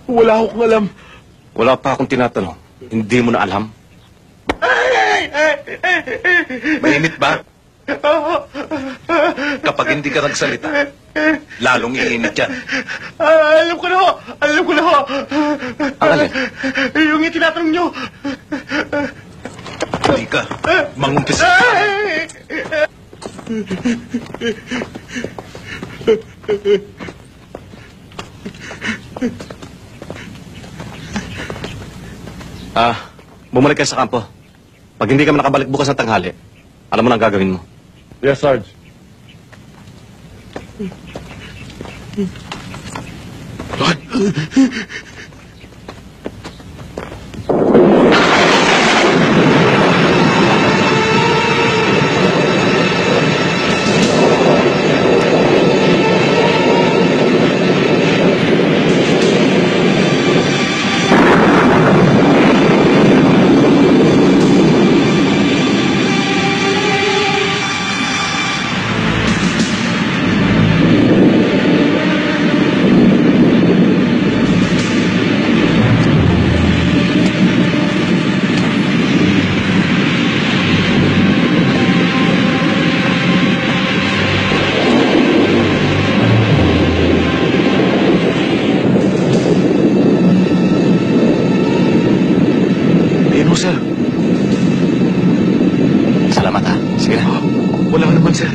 Wala akong alam. Wala pa akong tinatanong. Hindi mo na alam? Mainit ba? Kapag hindi ka nagsalita, lalong iinit yan. Alam ko na ho! Alam ko na ho! Ang alin? Yung itinatanong nyo. Hindi ka. Mangumpisa. Bumalik ka sa kampo. Pag hindi ka nakabalik bukas ng tanghali, alam mo na ang gagawin mo. Yes, Sarge. Sir. Salamat, ha. Sige na. Wala naman, sir.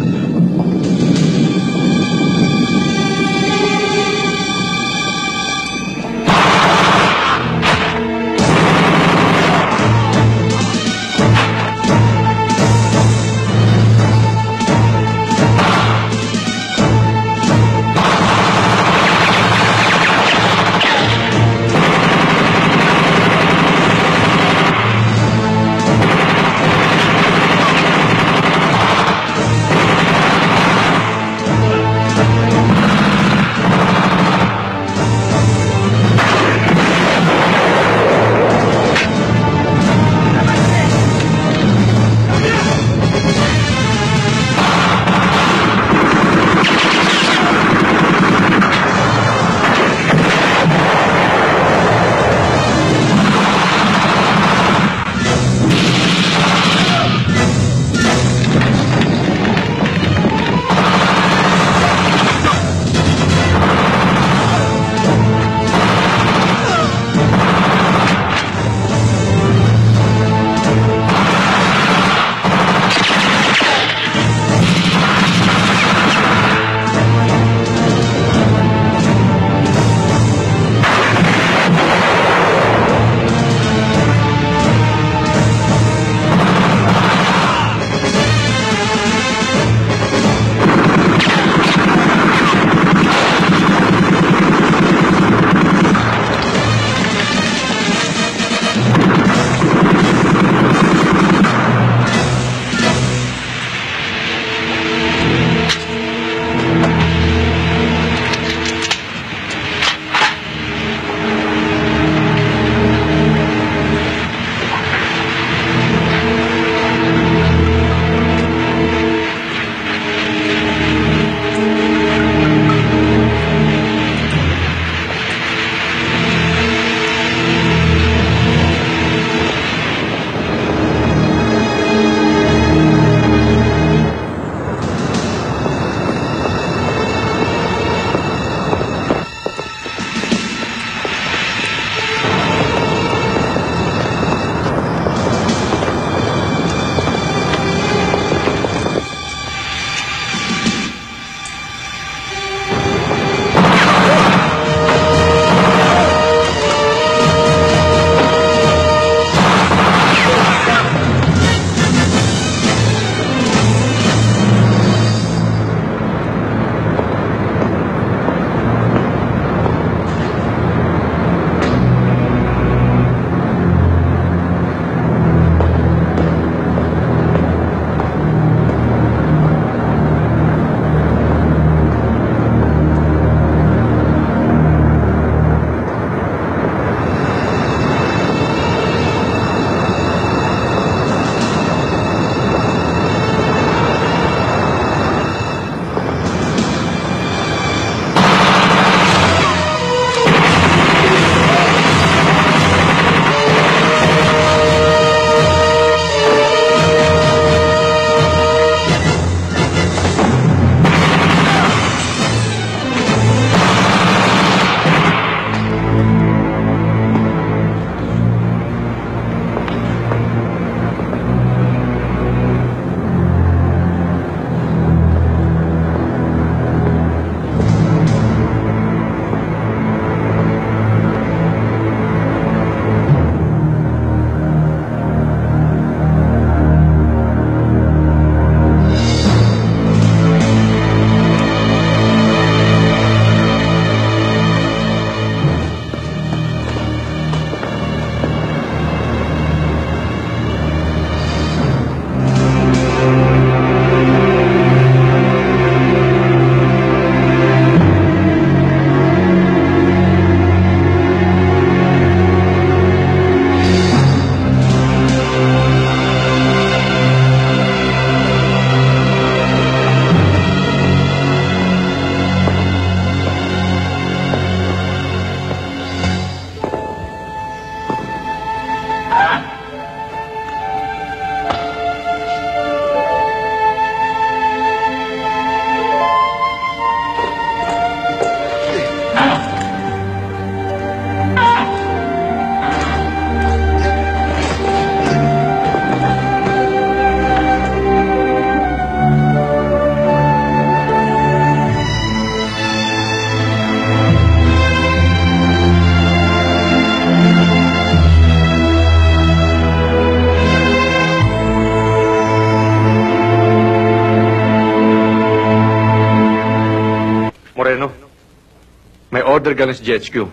order galing sa GHQ.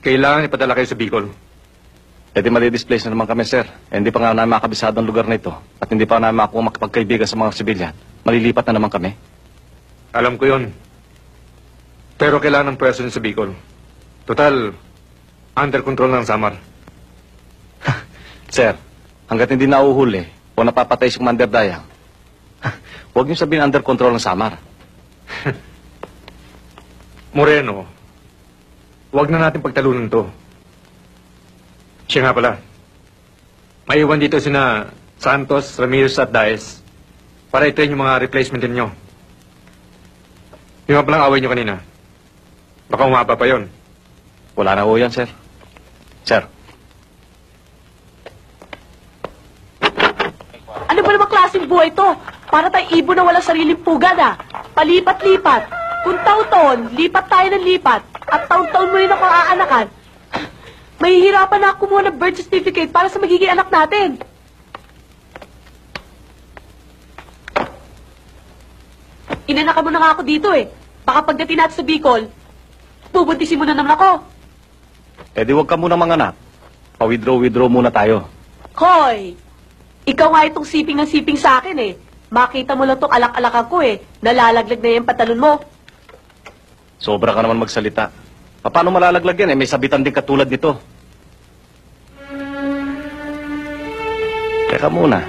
Kailangan ipadala kayo sa Bicol. E di mali-displace na naman kami, sir. Eh, hindi pa nga namin makabisado ang lugar na ito. At hindi pa namin makuha makipagkaibigan sa mga sibilyan. Malilipat na naman kami. Alam ko yon. Pero kailangan ng pwesto sa Bicol. Total, under control ng Samar. Sir, hanggat hindi nauhuli o napapatay si Commander Dayang, huwag niyo sabihin under control ng Samar. Moreno, huwag na natin pagtalunan to. Siya nga pala. Maiwan dito sina Santos, Ramirez at Daes para i-train yung mga replacement ninyo. Yung nga palang away nyo kanina. Baka umaba pa yon. Wala na ho yan, sir. Sir. Ano ba namang klaseng buhay to? Para tayong ibon na walang sariling pugad, ah. Palipat-lipat. Kung taon-taon, lipat tayo ng lipat. At taon-taon mo rin ako aanakan. Mahihirapan na ako kumuha ng birth certificate para sa magiging anak natin. Inanakan mo na nga ako dito, eh. Baka pagdating natin sa Bicol, bubuntisin mo na naman ako. Eh di huwag ka muna manganak. Pa-withdraw muna tayo. Hoy! Ikaw nga itong siping ng siping sa akin, eh. Makita mo lang itong alak-alakan ko, eh. Nalalaglag na yung pantalon mo. Sobra ka naman magsalita. Paano malalaglag yan? Eh, may sabitan din katulad nito. Teka muna.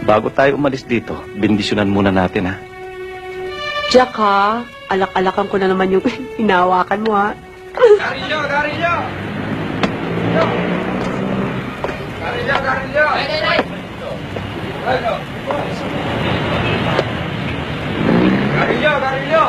Bago tayo umalis dito, bendisyonan muna natin, ha? Jack, ha? Alak-alakan ko na naman yung hinawakan mo, ha? Garillo! Garillo! Garillo! Garillo! Garillo! Garillo!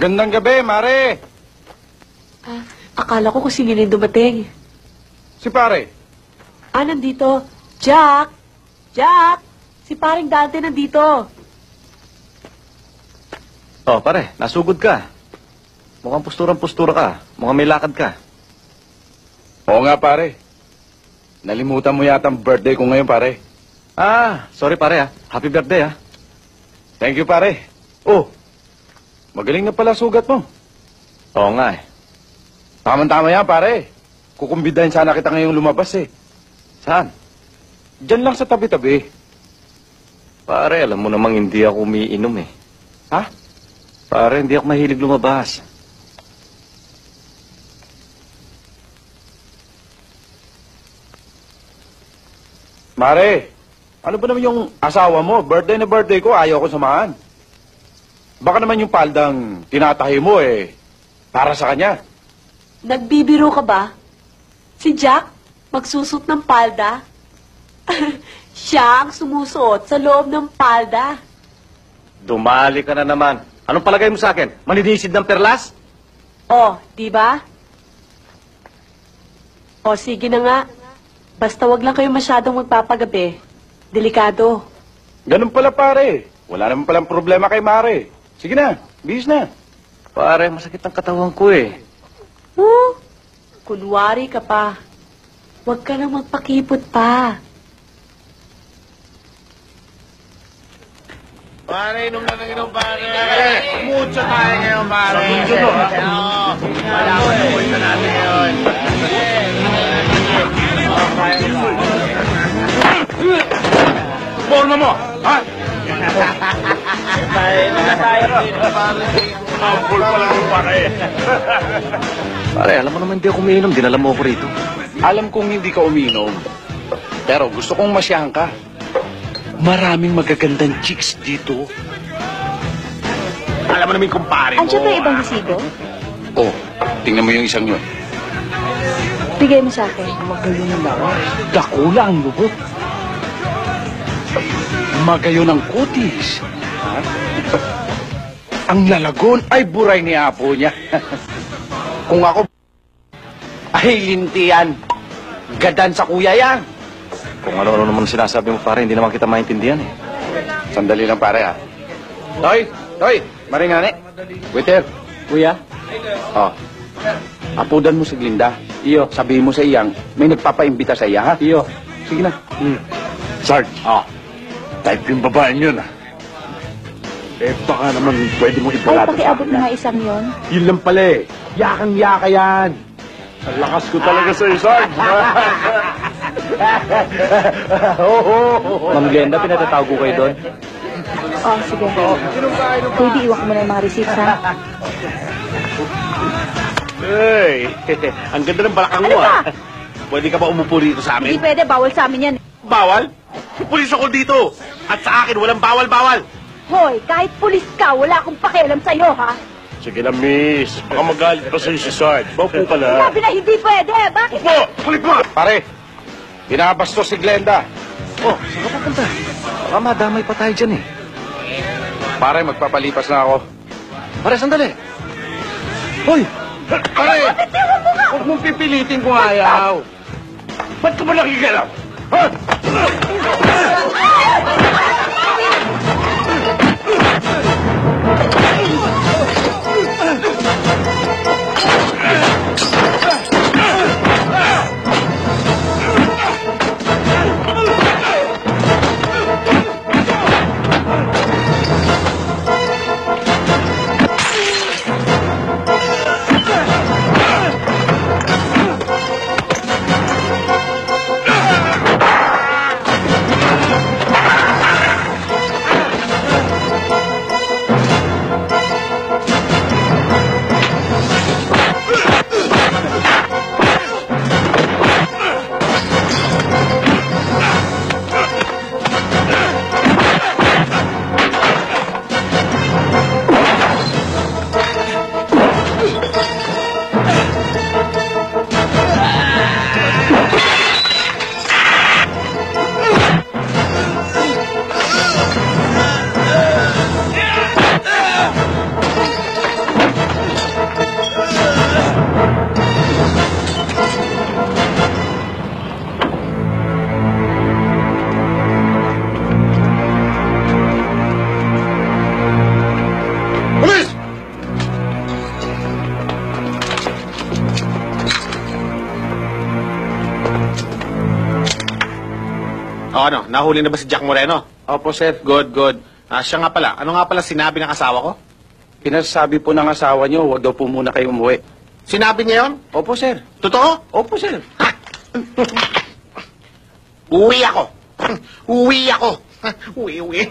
Magandang gabi, Mare. Akala ko kung sino yung dumating. Si pare. Nandito. Jack! Jack! Si paring Dante nandito. Oh, pare, nasugod ka. Mukhang pusturang-pustura ka. Mukhang may lakad ka. Oo nga, pare. Nalimutan mo yata ang birthday ko ngayon, pare. Sorry pare Happy birthday Thank you, pare. Oh, magaling na pala sugat mo. Oo nga Tama-tama yan, pare. Kukumbidahin sana kita ngayong lumabas eh. Saan? Diyan lang sa tabi-tabi. Pare, alam mo namang hindi ako umiinom Ha? Pare, hindi ako mahilig lumabas. Mare, ano ba naman yung asawa mo? Birthday na birthday ko, ayaw ko samahan. Baka naman yung paldang tinatahi mo para sa kanya. Nagbibiro ka ba? Si Jack, magsusot ng palda? Siya ang sumusuot sa loob ng palda. Dumali ka na naman. Anong palagay mo sa akin? Maninisid ng perlas? Oh, di ba? Oh, sige na nga. Basta wag lang kayo masyadong magpapagabi. Delikado. Ganun pala, pare. Wala naman palang problema kay Mare. Sige na, bihis na. Pare, masakit ang katawan ko Kunwari ka pa. Huwag ka nang magpakipot pa. Pare, inom na ng inom, pare. Mucho tayo ngayon, pare. Wala ko na point na natin ngayon. Forma mo, ha? Ampul pala mo, pare. Pare, alam mo naman hindi ako umiinom. Dinala mo ako rito. Alam kong hindi ka uminom. Pero gusto kong masyahan ka. Maraming magagandang chicks dito. Alam mo namin, kumpare mo. Andiyan ba yung ibang resibo? Oh, tingnan mo yung isang yun. Bigay mo sa akin. Dakula ang lubot. Magayon ang kutis. Ang lalagon ay buray ni apo niya. Kung ako ay lintian. Gadan sa kuya yan. Kung ano-ano naman sinasabi mo, pare, hindi naman kita maintindihan Sandali lang, pare, ha. Toy, maringani. Waiter. Kuya? Oh. Apudan mo si Glinda. Iyo. Sabihin mo sa iyang, may nagpapaimbita sa iya, ha? Iyo. Sige na. Sarge. Type yung babaeng yun, baka naman pwede mo Ay, ipalato pakiabot na nga isang yon. Yun lang pala Yakang-yaka yan. Ang lakas ko talaga sa'yo, Sarge. Ma'am Glenda, pinatatawag ko kayo doon. Oh, sige. Pwede iwan ko muna yung mga receipts, ha? Hey, ang ganda ng balakang mo, Pwede ka ba umupo dito sa Hindi amin? pwede, bawal sa amin yan. Bawal? Pulis ako dito. At sa akin, walang bawal-bawal. Hoy, kahit pulis ka, wala akong pakialam sa'yo, ha? Sige lang, miss. Baka magalit pa sa'yo si Sarge. Baupo ka lang. Sabi na hindi pwede, bakit? Upo! Kulit mo! Pare, binabastos si Glenda. Oh, saan ka papunta? Baka madamay pa tayo dyan Pare, magpapalipas na ako. Pare, sandali. Hoy! Pare, huwag mong pipilitin kung ayaw. Ba't ka ba nakikilap? Ha? O ano, nahuli na ba si Jack Moreno? Opo, sir. Good, good. Siya nga pala. Ano nga pala sinabi ng asawa ko? Pinasabi po ng asawa niyo, huwag daw po muna kayo umuwi. Sinabi niya yun? Opo, sir. Totoo? Opo, sir. Ha! Uwi ako! Uwi ako! Uwi.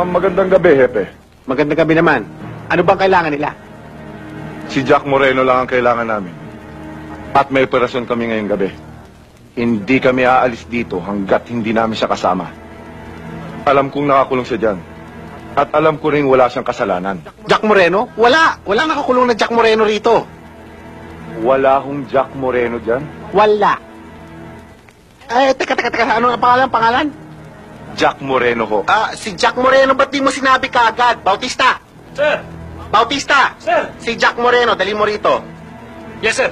Magandang gabi, Hepe. Magandang gabi naman. Ano bang kailangan nila? Si Jack Moreno lang ang kailangan namin. At may operasyon kami ngayong gabi. Hindi kami aalis dito hanggat hindi namin siya kasama. Alam kong nakakulong siya dyan. At alam ko rin wala siyang kasalanan. Jack Moreno? Wala. Wala nakakulong na Jack Moreno rito. Wala hong Jack Moreno dyan? Wala. Teka. Ano ang pangalan? Jack Moreno ho. Si Jack Moreno, ba't di mo sinabi kaagad? Bautista! Sir! Bautista! Sir! Si Jack Moreno, dali mo rito. Yes, sir.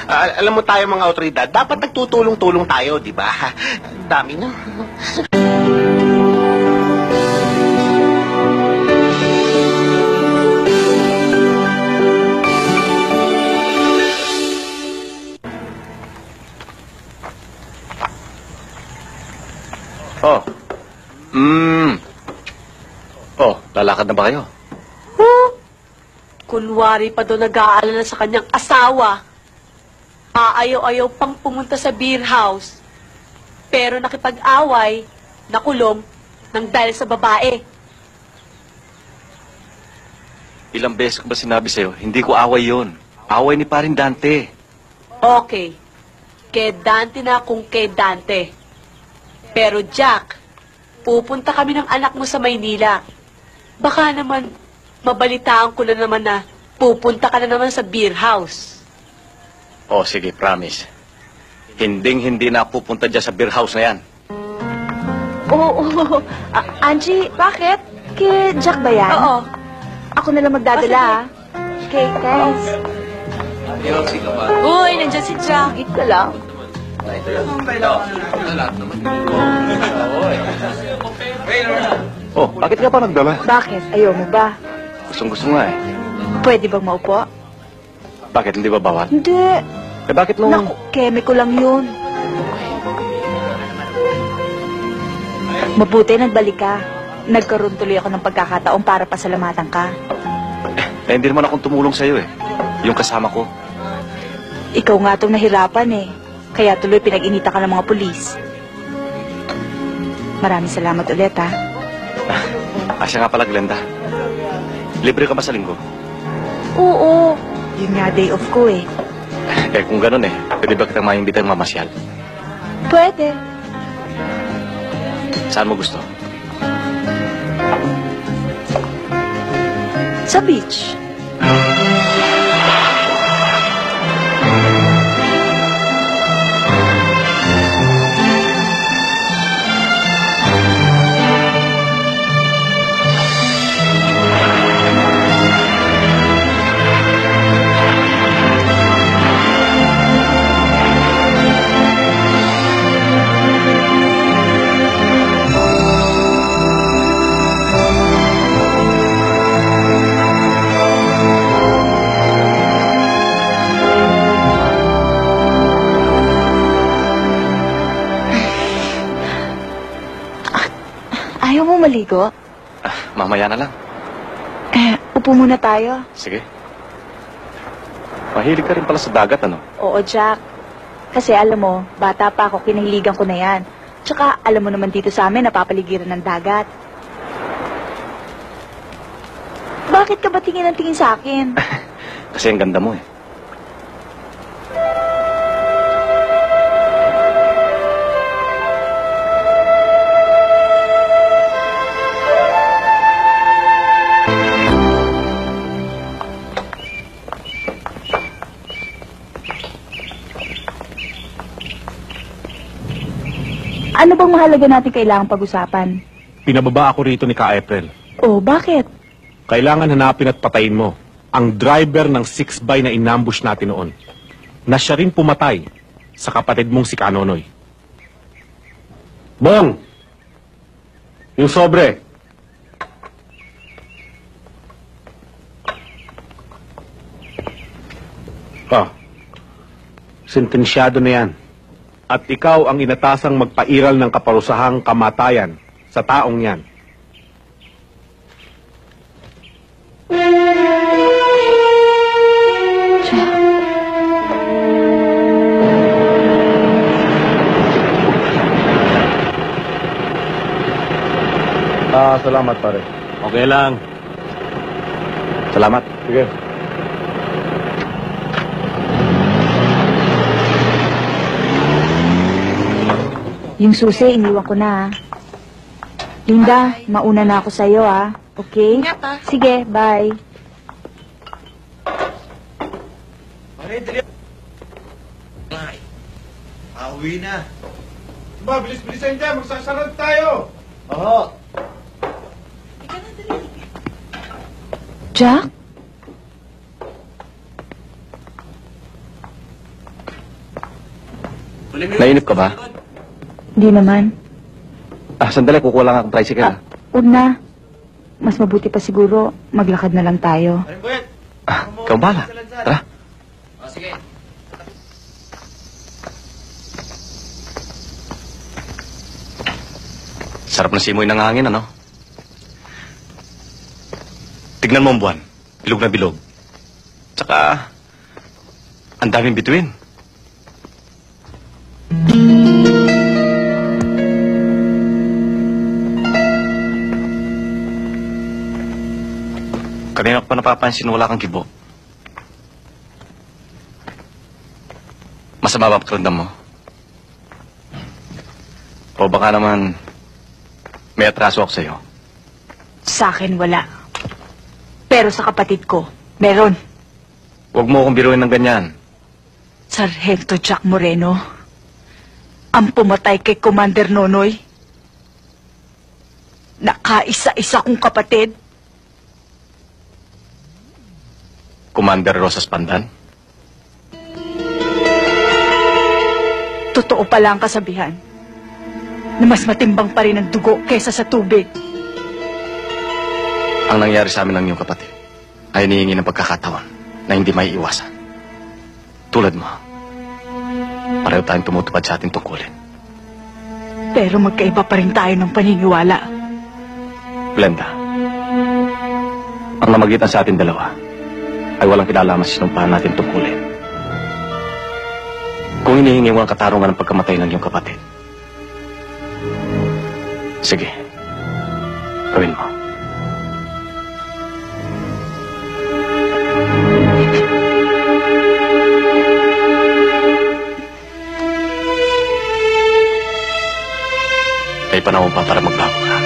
Alam mo tayo mga otoridad, dapat nagtutulong-tulong tayo, di ba? Dami na. Oh. Oh, lalakad na ba kayo? Kunwari pa doon nag-aalala sa kanyang asawa. Aayaw-ayaw pang pumunta sa beer house. Pero nakipag-away, nakulong, nang dahil sa babae. Ilang beses ko ba sinabi sa'yo, hindi ko away yon. Away ni paring Dante. Okay. Kay Dante na kung kay Dante. Pero Jack, pupunta kami ng anak mo sa Maynila. Baka naman, mabalitaan ko na naman na pupunta ka na naman sa beer house. Oh, sige, promise. Hinding-hindi na ako pupunta dyan sa beer house na yan. Oo. Angie, bakit? Kay Jack ba yan? Oo. Ako na lang magdadala, ah. Okay, thanks. Uy, nandiyan si Jack. Eat ka lang. Oh, bakit ka pa nagdala? Bakit? Ayaw mo ba? Gustong-gusto nga eh. Pwede bang maupo? Bakit, hindi ba bawal? Hindi. Eh, bakit nung... Naku, keme ko lang yun. Mabuti nagbalik ka. Nagkaroon tuloy ako ng pagkakataon para pasalamatan ka. Eh, hindi naman akong tumulong sa'yo eh. Yung kasama ko. Ikaw nga itong nahirapan eh. Kaya tuloy pinag-inita ka ng mga pulis. Maraming salamat ulit, ha? Siya nga pala, Glenda. Libre ka ba sa linggo? Oo. Yun nga day off ko eh. Eh, kung ganun eh, pwede ba kitang maimbitang mamasyal? Pwede. Saan mo gusto? Sa beach. Ayaw mo maligo? Mamaya na lang. Upo muna tayo. Sige. Mahilig ka rin pala sa dagat, ano? Oo, Jack. Kasi alam mo, bata pa ako, kinahiligan ko na yan. Tsaka, alam mo naman dito sa amin, napapaligiran ng dagat. Bakit ka ba tingin ng tingin sa akin? Kasi ang ganda mo eh. Ano bang mahalaga natin kailangang pag-usapan? Pinababa ako rito ni Ka April. Oh, bakit? Kailangan hanapin at patayin mo ang driver ng 6x na inambush natin noon. Na siya rin pumatay sa kapatid mong si Kanonoy. Bong! Yung sobre. Ah, sentensyado na yan. At ikaw ang inatasang magpairal ng kaparusahang kamatayan sa taong yan. Salamat, pare. Okay lang. Salamat. Sige. Yung susi, iniwan ko na. Linda, mauna na ako sa'yo, ah. Okay? Sige, bye. Uwi na. Ba, bilis-bilisan dyan. Magsasarad tayo. Oo. Jack? Nainip ka ba? Hindi naman. Sandali, kukuha lang akong tricycle. Huwag na. Mas mabuti pa siguro, maglakad na lang tayo. Ikaw bala. Tara. Sige. Sarap na simoy ng hangin, ano? Tignan mo ang buwan. Bilog na bilog. Tsaka, ang daming bituin. Kanina ko pa napapansin wala kang kibo. Masama ba pakiramdam mo? O baka naman may atraso ako sa'yo? Sa akin, wala. Pero sa kapatid ko, meron. Huwag mo akong biruin ng ganyan. Sargento Jack Moreno. Ang pumatay kay Commander Nonoy. Nakaisa-isa kong kapatid. Commander Rosas Pandan? Totoo pala ang kasabihan na mas matimbang pa rin ang dugo kaysa sa tubig. Ang nangyari sa amin ng iyong kapatid ay hinihingi ng pagkakataon na hindi may iwasan. Tulad mo, pareho tayong tumutupad sa ating tungkulin. Pero magkaiba pa rin tayo ng paniniwala. Glenda, ang namagitan sa ating dalawa ay walang kinalaman sa sinumpahan natin tungkulin. Kung hinihingi mo ang katarungan ng pagkamatay ng iyong kapatid, sige, gawin mo. May panahon pa para magbago ka.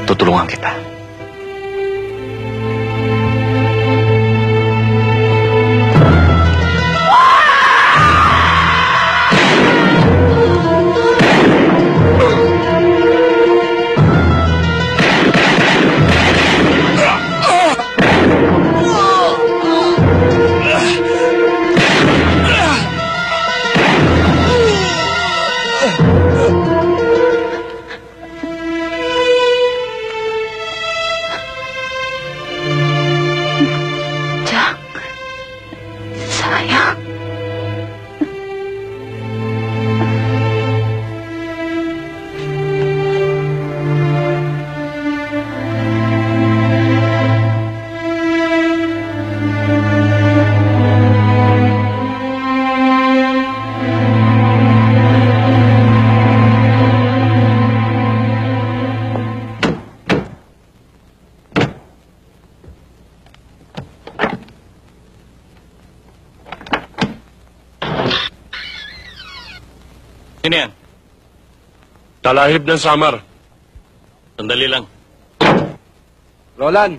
Tutulungan kita. Jack, sayang. Sino yan? Talahib ng Samar. Sandali lang. Roland,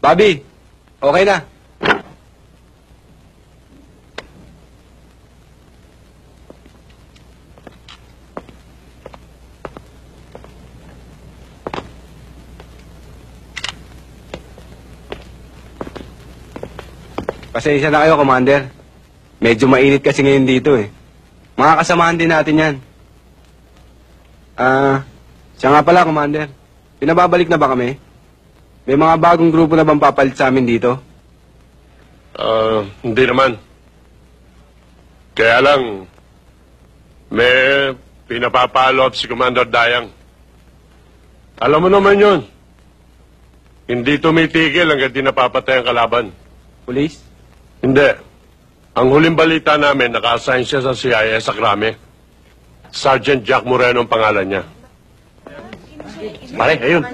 Bobby, okay na. Pasensya na kayo, Commander. Medyo mainit kasi ngayon dito eh. Mga kasamahan din natin yan. Siya nga pala, Commander. Pinababalik na ba kami? May mga bagong grupo na bang papalit sa amin dito? Hindi naman. Kaya lang, may pinapapalo up si Commander Dayang. Alam mo naman yun. Hindi tumitigil hanggang di napapatay ang kalaban. Police? Hindi. Ang huling balita namin, naka-assign siya sa CIA sa Krame. Sergeant Jack Moreno ang pangalan niya. Pare, ayun.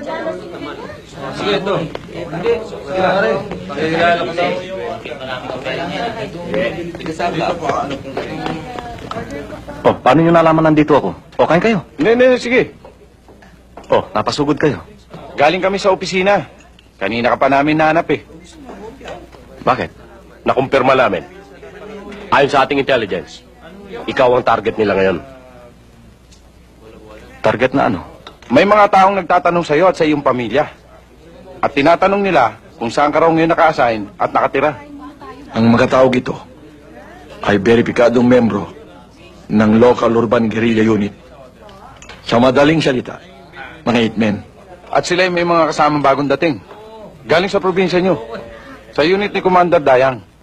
Oh, paano nyo nalaman nandito ako? O, kain kayo. Hindi, sige. Oh, napasugod kayo. Galing kami sa opisina. Kanina ka pa namin nahanap eh. Bakit? Nakumpirma namin. Ayon sa ating intelligence, ikaw ang target nila ngayon. Target na ano? May mga taong nagtatanong sa'yo at sa iyong pamilya. At tinatanong nila kung saan ka raw ngayon naka-assign at nakatira. Ang mga tao ito ay beripikadong membro ng Local Urban Guerrilla Unit. Sa madaling salita, mga hitmen. At sila ay may mga kasamang bagong dating. Galing sa probinsya nyo. Sa unit ni Commander Dayang.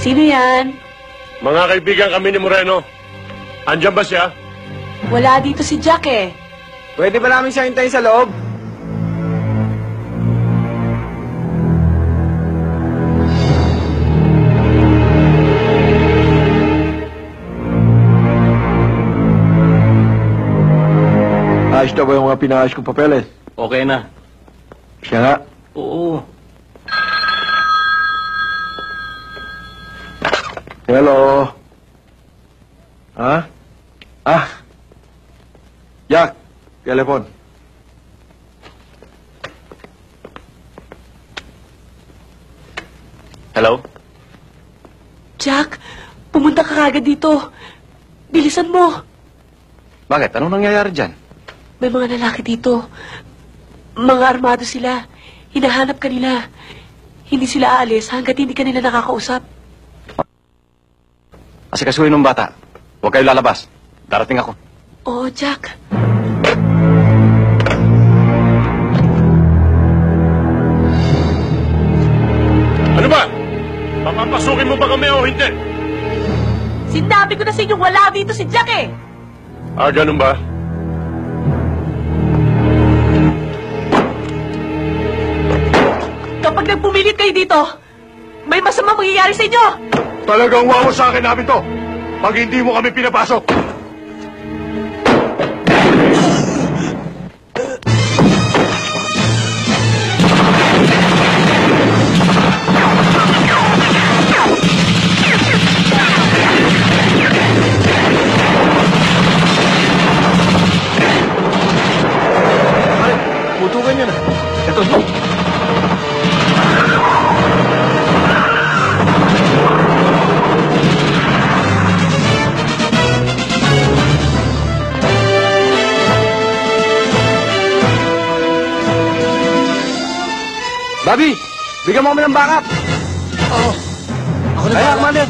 Sino yan? Mga kaibigan kami ni Moreno. Andiyan ba siya? Wala dito si Jack eh. Pwede ba namin siya hintayin sa loob? Ayos na ba yung mga pinahayos kong papeles? Okay na. Siya nga. Oo. Hello? Ha? Jack, telepon. Hello? Jack, pumunta ka kagad dito. Bilisan mo. Bakit? Anong nangyayari dyan? May mga lalaki dito. Mga armado sila. Hinahanap ka nila. Hindi sila aalis hanggat hindi ka nila nakakausap. Asikasuhin ng bata. Huwag kayo lalabas. Darating ako. Oo, Jack. Ano ba? Papapasukin mo ba kami o hindi? Sinabi ko na sa inyo, wala dito si Jack eh. Ganun ba? Kapag nagpumilit kayo dito, may masama mangyayari sa inyo. Talagang wawa sa akin namin to. Pag hindi mo kami pinapasok. Putukan niya na. Ito. Bobby, bigyan mo kami ng backup. Oo. Ako na Kaya, bahala. Commander.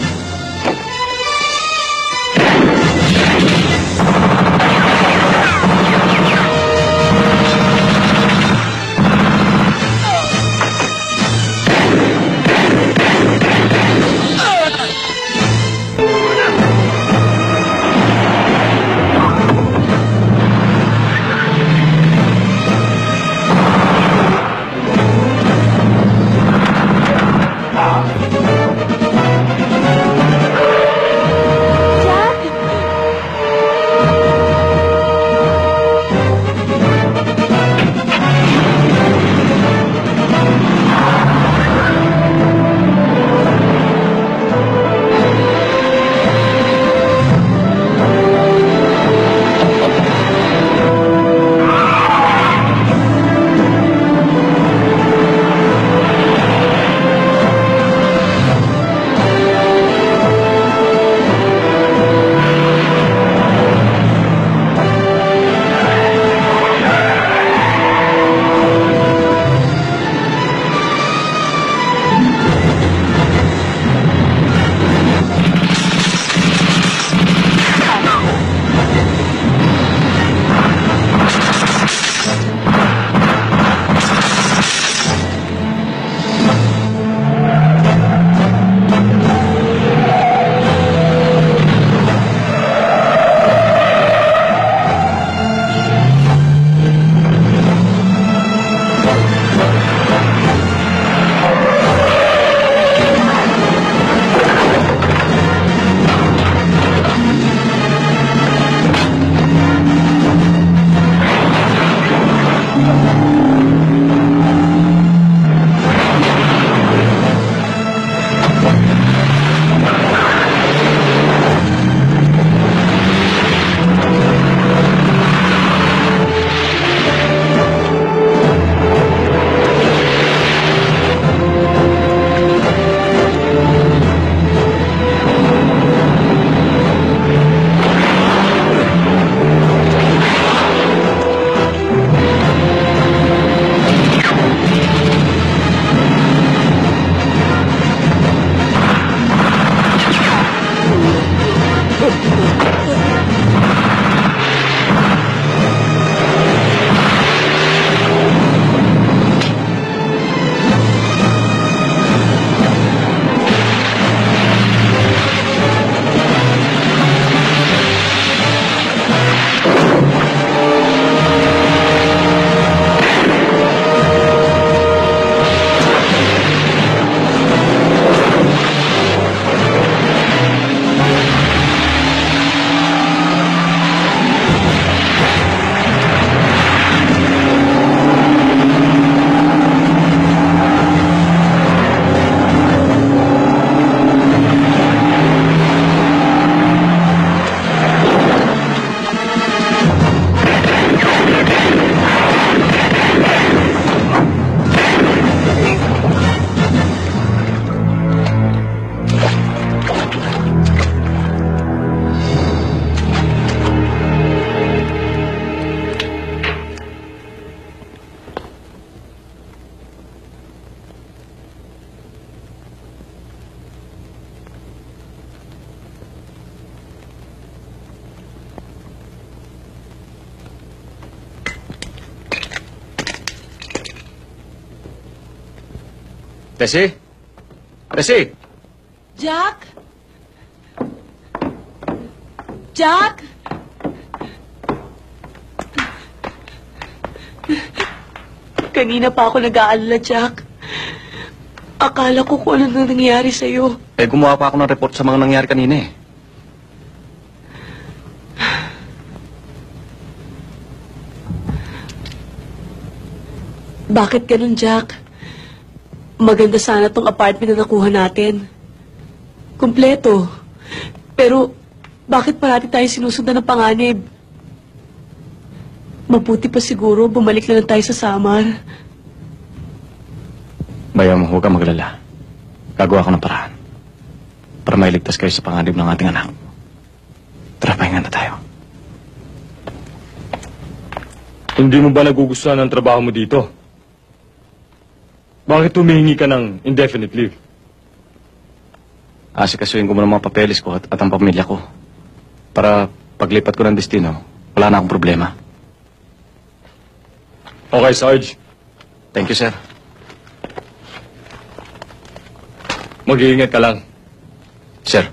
Tessie? Tessie? Jack? Jack? Kanina pa ako nag-aalala, Jack. Akala ko kung ano na nangyari sa'yo. Eh, gumawa pa ako ng report sa mga nangyari kanina eh. Bakit ganun, Jack? Maganda sana tong apartment na nakuha natin. Kumpleto. Pero, bakit parati tayo sinusundan ng panganib? Mabuti pa siguro, bumalik na lang tayo sa Samar. Bayang mo, huwag kang maglala. Gagawa ko ng paraan. Para mailigtas kayo sa panganib ng ating anak. Tara, pahinga na tayo. Hindi mo ba nagugustuhan ang trabaho mo dito? Bakit humihingi ka ng indefinite leave? Asikasuhin ko muna mga papeles ko at ang pamilya ko. Para paglipat ko ng destino, wala na akong problema. Okay, Sarge. Thank you, sir. Mag-iingat ka lang. Sir.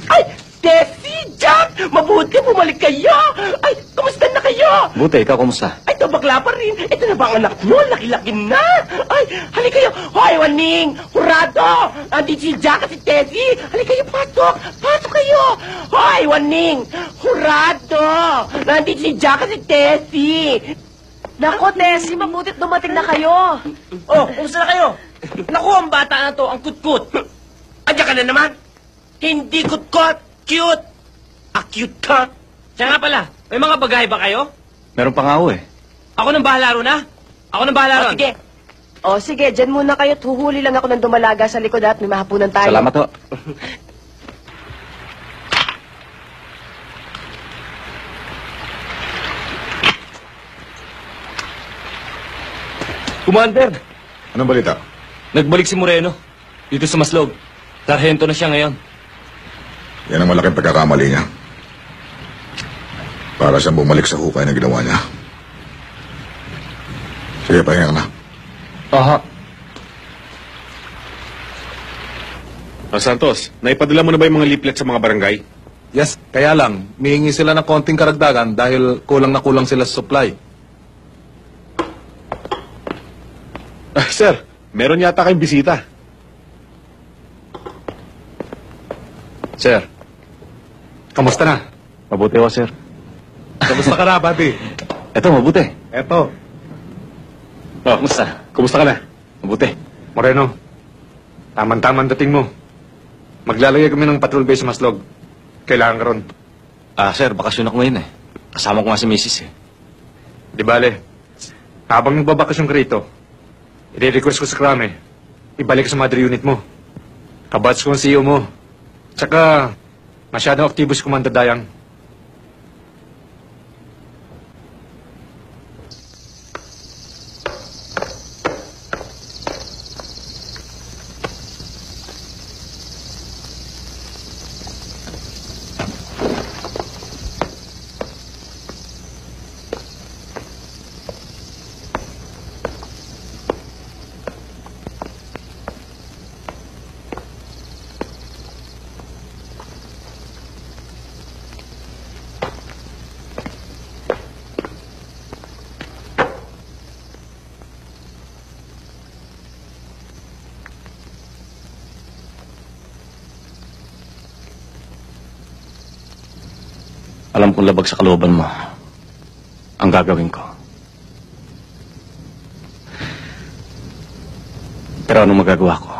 Ay! Tessie! Jack! Mabuti, bumalik kayo! Ay, kumusta na kayo? Buti, ikaw kumusta? Ay, ito bakla pa rin. Ito na ba ang anak nyo? Laki-laki na. Ay, hali kayo. Hoy, Waning! Hurado! Andito si Jack at si Tessie. Hali kayo, pasok. Pasok kayo. Hoy, Waning! Hurado! Nandito si Jack at si Tessie. Nako, Tessie, mabutit dumating na kayo. Oh, kumusta na kayo? Naku, ang bata na to, ang kutkut. Andiyan ka na naman. Hindi kutkot, cute. Cute ka. Siya nga pala, may mga bagay ba kayo? Meron pa nga ako eh. Ako nang bahala ron, ha? Ako nang bahala ron. Sige. Sige, dyan muna kayo. Huhuli lang ako ng dumalaga sa likod at may mahapunan tayo. Salamat ho. Commander, Anong balita? nagbalik si Moreno. Dito sa Maslog. Sarhento na siya ngayon. Yan ang malaking pagkakamali niya. Para siyang bumalik sa hukay na ginawa niya. Sige, pahinga ka na. Aha. Santos, naipadala mo na ba yung mga leaflet sa mga barangay? Yes, kaya lang, mihingi sila ng konting karagdagan dahil kulang na kulang sila sa supply. Sir, meron yata kayong bisita. Sir. Kamusta na? Mabuti ho, sir. Kamusta ka na, buddy? Eto, mabuti. Eto. Oh, kumusta? Kumusta ka na? Mabuti. Moreno, taman-taman dating mo. Maglalagay kami ng patrol base sa Maslog. Kailangan ka ron. Sir, bakasyon ako ngayon eh. Kasama ko nga si Mrs. eh. Di bale, habang nagbabakasyon ka rito, i-request ko sa Krame, ibalik sa mother unit mo. Kabats ko ang CEO mo. Tsaka, masyadong aktibo si Commander Dayang. Alam kong labag sa kalooban mo ang gagawin ko. Pero anong magagawa ko?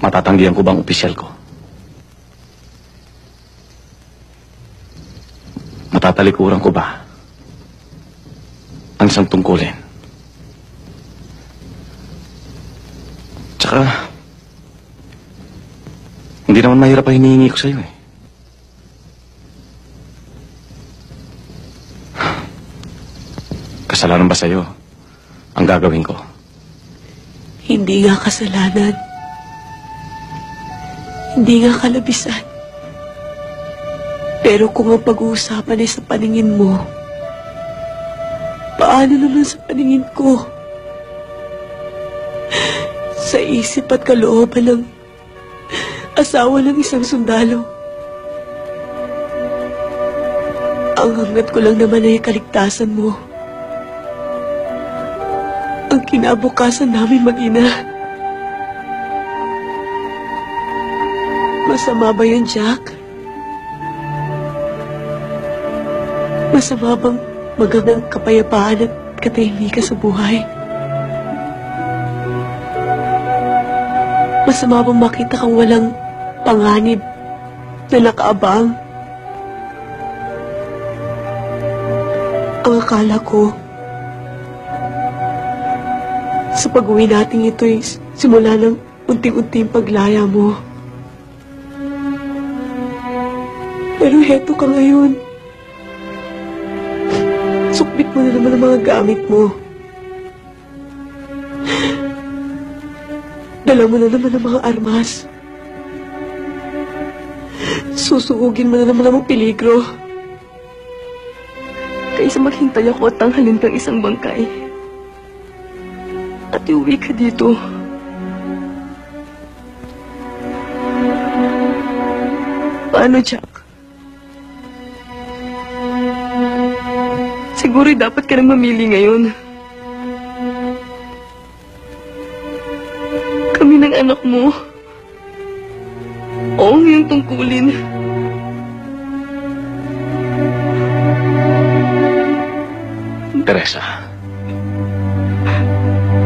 Matatanggihan ko bang opisyal ko? Matatalikuran ko ba ang isang tungkulin? Tsaka, hindi naman mahirap ang hinihingi ko sa'yo eh. Kasalanan ba sa'yo ang gagawin ko? Hindi nga kasalanan. Hindi nga kalabisan. Pero kung ang pag-uusapan ay sa paningin mo, paano naman sa paningin ko? Sa isip at kalooban ng asawa ng isang sundalo. Ang hangad ko lang naman ay kaligtasan mo. Ang kinabukasan namin mag-ina. Masama ba yun, Jack? Masama bang magandang kapayapaan at katahimikan sa buhay? Masama bang makita kang walang panganib na nakaabang? Ang akala ko, sa pag-uwi natin ito'y simula ng unti-unting paglaya mo. Pero heto ka ngayon. Sukbit mo na naman ang mga gamit mo. Dala mo na naman ang mga armas. Susuugin mo na naman ang mga peligro. Kaysa maghintay ako at tanghalin kang isang bangkay. At iuwi ka dito. Paano, Jack? Siguro'y dapat ka nang mamili ngayon. Kami ng anak mo. O ang iyong tungkulin. Teresa,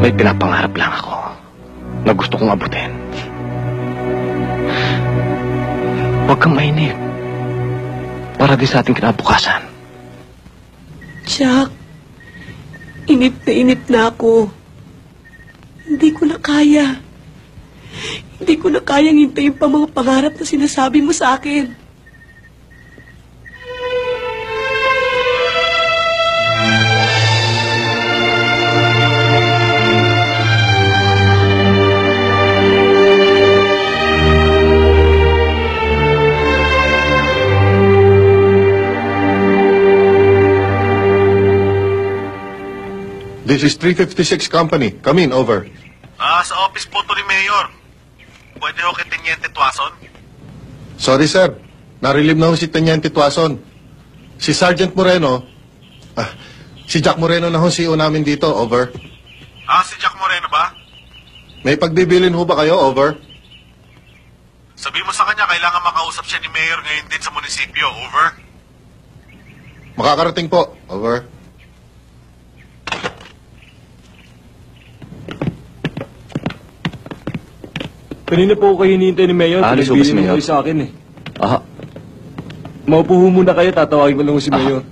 may pinapangarap lang ako na gusto kong abutin. Huwag kang mainip. Para di sa ating kinabukasan. Jack, inip na ako. Hindi ko na kaya. Hindi ko na kayang hintayin pa mga pangarap na sinasabi mo sa akin. This is 356 Company. Come in, over. Sa office po to ni Mayor. Pwede ho kay Teniente Tuason? Sorry, sir. Narilib na ho si Teniente Tuason. Si Sergeant Moreno, si Jack Moreno na ho CEO namin dito, over. Si Jack Moreno ba? May pagbibilin ho ba kayo, over? Sabi mo sa kanya, kailangan makausap siya ni Mayor ngayon din sa munisipyo, over? Makakarating po, over. Kanina po kayo hinihintay ni Mayor. Alis po ba si Mayor? Pinagbilin mo kayo sa akin eh. Aha. Maupo ho muna kayo, tatawagin ko lang si Mayor.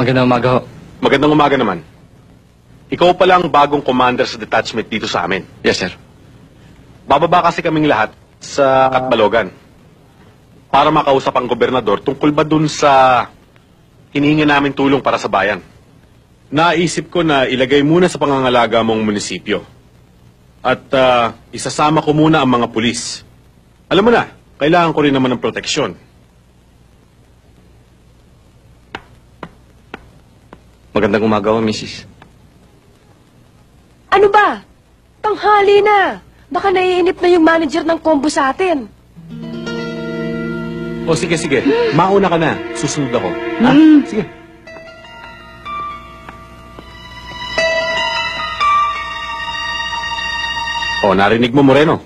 Magandang umaga ho. Magandang umaga naman. Ikaw pala ang bagong commander sa detachment dito sa amin. Yes, sir. Bababa kasi kaming lahat sa Katbalogan para makausap ang gobernador tungkol ba dun sa hinihingi namin tulong para sa bayan. Naisip ko na ilagay muna sa pangangalaga mong munisipyo. At isasama ko muna ang mga pulis. Alam mo na, kailangan ko rin naman ng proteksyon. Magandang umaga ho, Mrs. Ano ba? Tanghali na. Baka naiinip na yung manager ng combo sa atin. O sige, sige. Mauna ka na. Susunod ako. Ha? Sige. O, narinig mo, Moreno.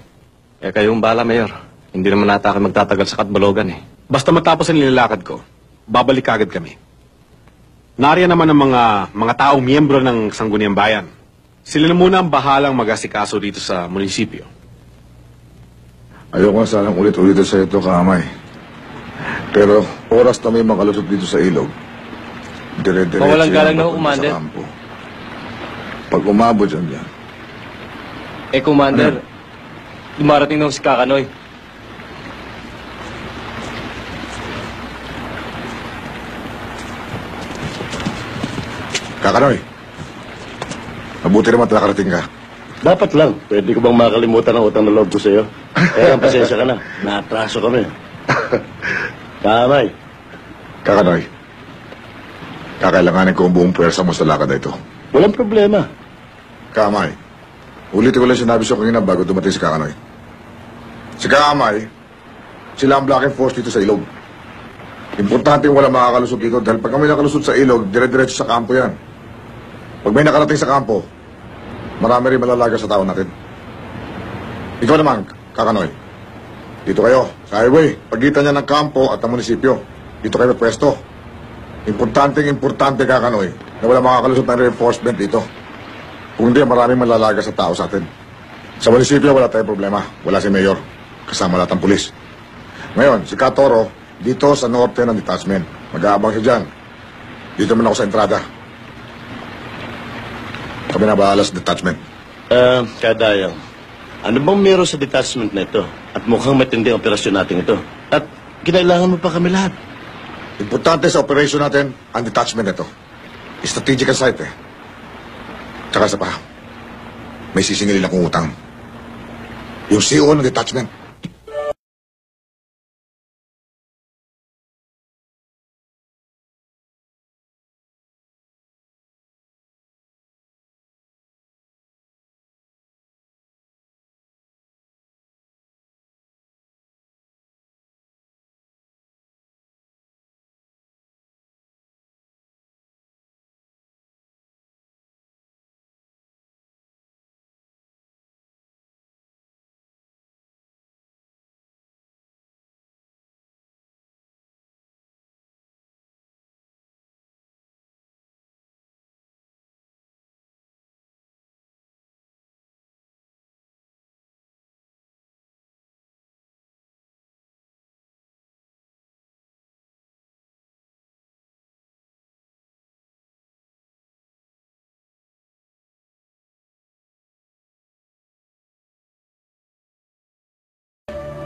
Kayong bala, Mayor. Hindi naman nata ako magtatagal sa Katbalogan eh. Basta matapos ang nilalakad ko, babalik agad kami. Nariyan naman ang mga taong miyembro ng Sangguniang Bayan. Sila na muna ang bahalang mag-asikaso dito sa munisipyo. Ayoko sanang ulit-ulit sa ito, Kaamay. Pero oras na may makalusot dito sa ilog. Dire-diretso Mawalang galang na ho, papunta Commander. sa kampo. Pag umabot dyan, Commander, dumarating na ho si Kakanoy. Kakanoy, Mabuti naman nakarating ka. Dapat lang. Pwede ko bang makalimutan ang utang na loob ko sa'yo? Kaya ang pasensya ka na. Naatraso kami. Kamay. Kakanoy, kakailanganin ko ang buong pwersa mo sa lakad na ito. Walang problema. Kamay, ulitin ko lang sinabi sa kanina bago dumating si Kakanoy. Si Kamay, sila ang blocking force dito sa ilog. Importante yung walang makakalusot dito dahil pag kami nakalusot sa ilog, dire-diretso sa kampo yan. Pag may nakarating sa kampo, marami rin malalaga sa tao natin. Ikaw naman, Kakanoy. Dito kayo, sa highway, pagitan niya ng kampo at ng munisipyo. Dito kayo pwesto. Importante, Kakanoy, na wala makakalusot ng reinforcement dito. Kung hindi, maraming malalaga sa tao sa atin. Sa munisipyo, wala tayong problema. Wala si Mayor, kasama lahat ng pulis. Ngayon, si Katoro, dito sa norte ng detachment. Mag-aabang siya dyan. Dito man ako sa entrada. Kami na bahala sa detachment. Kadayang, ano bang meron sa detachment na ito? At mukhang matindi ang operasyon natin ito. At kinailangan mo pa kami lahat. Importante sa operation natin, ang detachment nito. Strategic ang site eh. Tsaka sa pa, may sisingilin akong utang. Yung CEO ng detachment.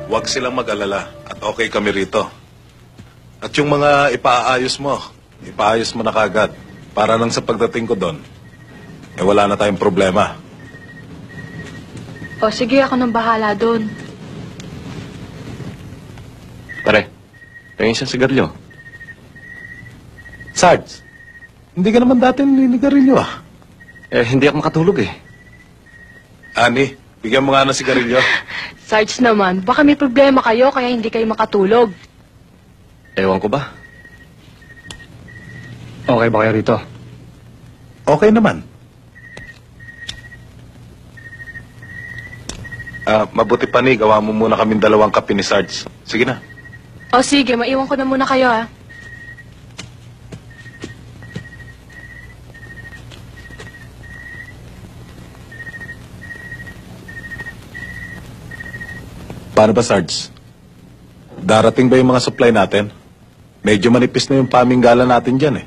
Huwag silang mag-alala at okay kami rito. At yung mga ipaayos mo na kagad para lang sa pagdating ko doon, wala na tayong problema. O sige, ako nang bahala doon. Pare, tingin siyang sigarilyo. Sarge, hindi ka naman dati nilinigarilyo ah. Hindi ako makatulog eh. Ani, bigyan mo nga ng sigarilyo. Sarge naman, baka may problema kayo kaya hindi kayo makatulog. Ewan ko ba? Okay ba kayo rito? Okay naman. Mabuti pa ni, gawa mo muna kaming 2 kape ni Sarge. Sige na. O sige, maiwan ko na muna kayo ah. Paano ba, Sarge? Darating ba yung mga supply natin? Medyo manipis na yung paminggala natin dyan eh.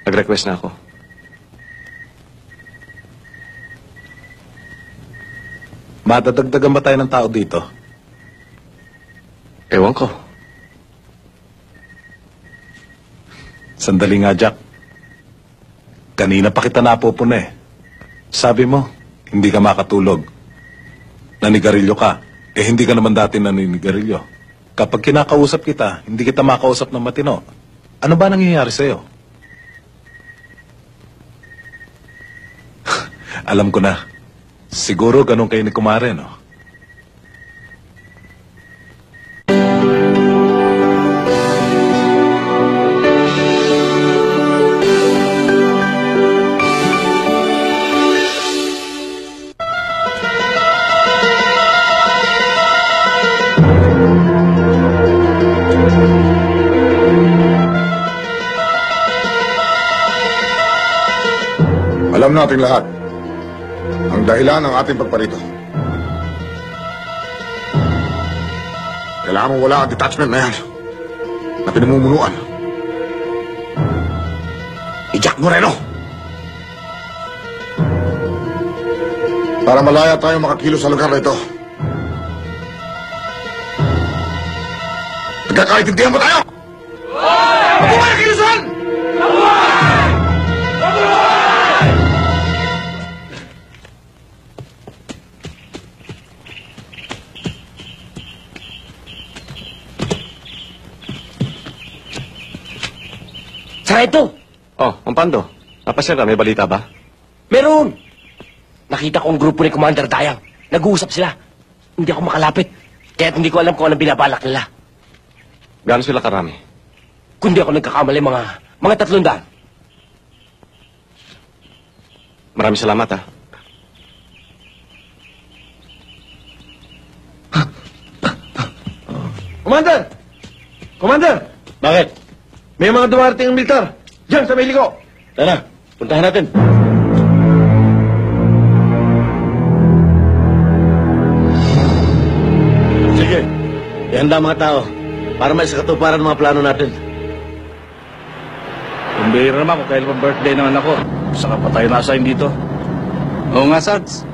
Nag-request na ako. Madadagdagan ba tayo ng tao dito? Ewan ko. Sandali nga, Jack. Kanina pa kita napupuna eh. Sabi mo, hindi ka makatulog. Nanigarilyo ka. Hindi ka naman dati naninigarilyo. Kapag kinakausap kita, hindi kita makausap ng matino. Ano ba nangyayari sa'yo? Alam ko na. Siguro ganun kayo ni Kumare, no? Alam nating lahat ang dahilan ng ating pagparito. Kailangan mong wala ang detachment na yan na pinamumunuan ni Jack Moreno. Para malaya tayong makakilos sa lugar na ito. Nagkakaintindihan ba tayo? Ako ba nakilusan? Saka ito, Oh, Pampando. Napasya ka, may balita ba? meron. Nakita ko ang grupo ni Commander Dayang. Nag-uusap sila. Hindi ako makalapit. Kaya't hindi ko alam kung anong binabalak nila. Gaano sila karami? Kundi ako nagkakamali, mga 300. Maraming salamat, ha? Commander! Commander! Bakit? May mga dumarating ng militar. Diyan sa may liko. Tara, puntahan natin. Sige, ihanda mga tao para may sakatuparan ng mga plano natin. Kumbira naman kung kailan pa birthday naman ako. Saka pa tayo nasahin dito. Oo nga, Sarge.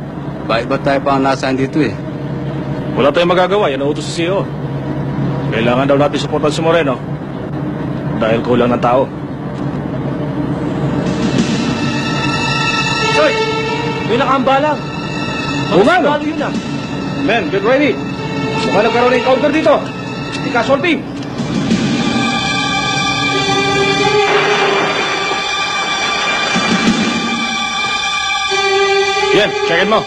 Bakit ba tayo pa ang nasahin dito eh? Wala tayong magagawa. Yan ang utos sa CEO. Kailangan daw natin suportan si Moreno. Dahil kulang ng tao. Sarge! May nakahambalang. Umano? Yun ah. Men, get ready. Mukhang nagkaroon ng encounter dito. Di casualty. Yan, checkin mo.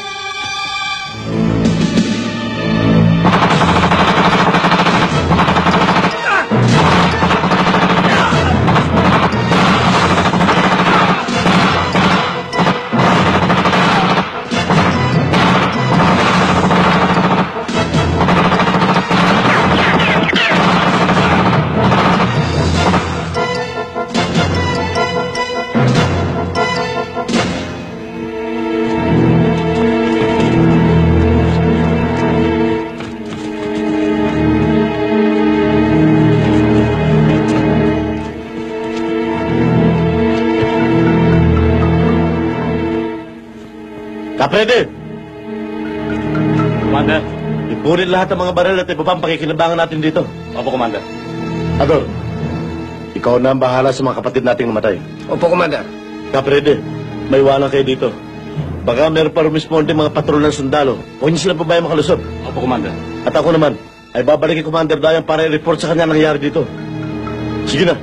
Kaprede! Commander. Ipunin lahat ng mga baril at iba pang pakikinabangan natin dito. Opo, Commander. Ador, ikaw na ang bahala sa mga kapatid nating namatay. Opo, Commander. Kaprede, may iwanan kayo dito. Baka meron pa rumisponde mga patrol ng sundalo. Huwag niyo sila pabayang makalusot. Opo, Commander. At ako naman, ay babalik kay Commander Dayang para i-report sa kanya ang nangyayari dito. Sige na.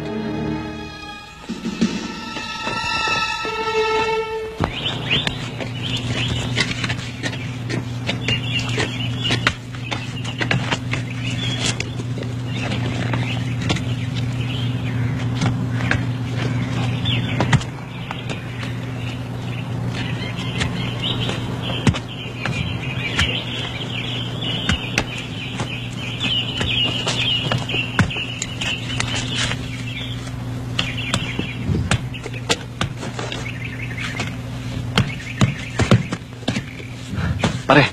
Pare,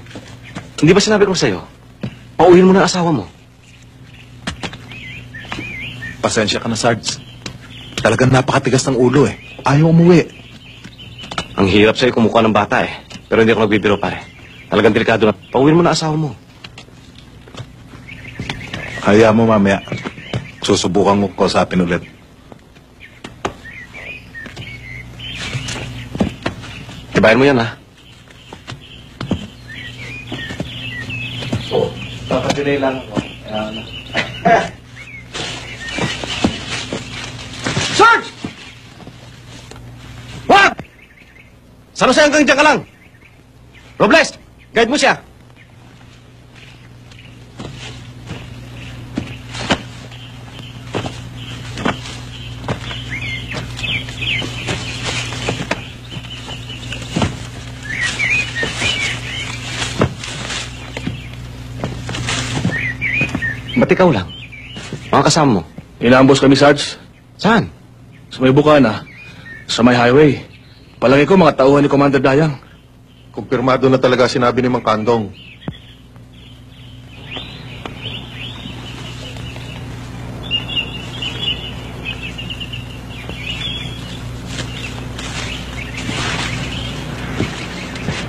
hindi ba sinabi ko sa'yo? Pauwiin mo na ang asawa mo. Pasensya ka na, Sarge. Talagang napakatigas ng ulo eh. Ayaw umuwi. Ang hirap sa'yo kumukha ng bata eh. Pero hindi ako nagbibiro, pare. Talagang delikado na. Pauwiin mo na ang asawa mo. Hayaan mo mamaya. Susubukan ko kausapin ulit. Ibayan mo yan, ha? Papadilay lang ako. Sarge! Wag! Saan siya hanggang dyan ka lang? Robles, guide mo siya. Ba't ikaw lang? Mga kasama mo? Inaambos kami, Sarge. Saan? Sa may bukana. Sa may highway. Palagi ko mga tauhan ni Commander Dayang. Kumpirmado na talaga sinabi ni Mang Kandong.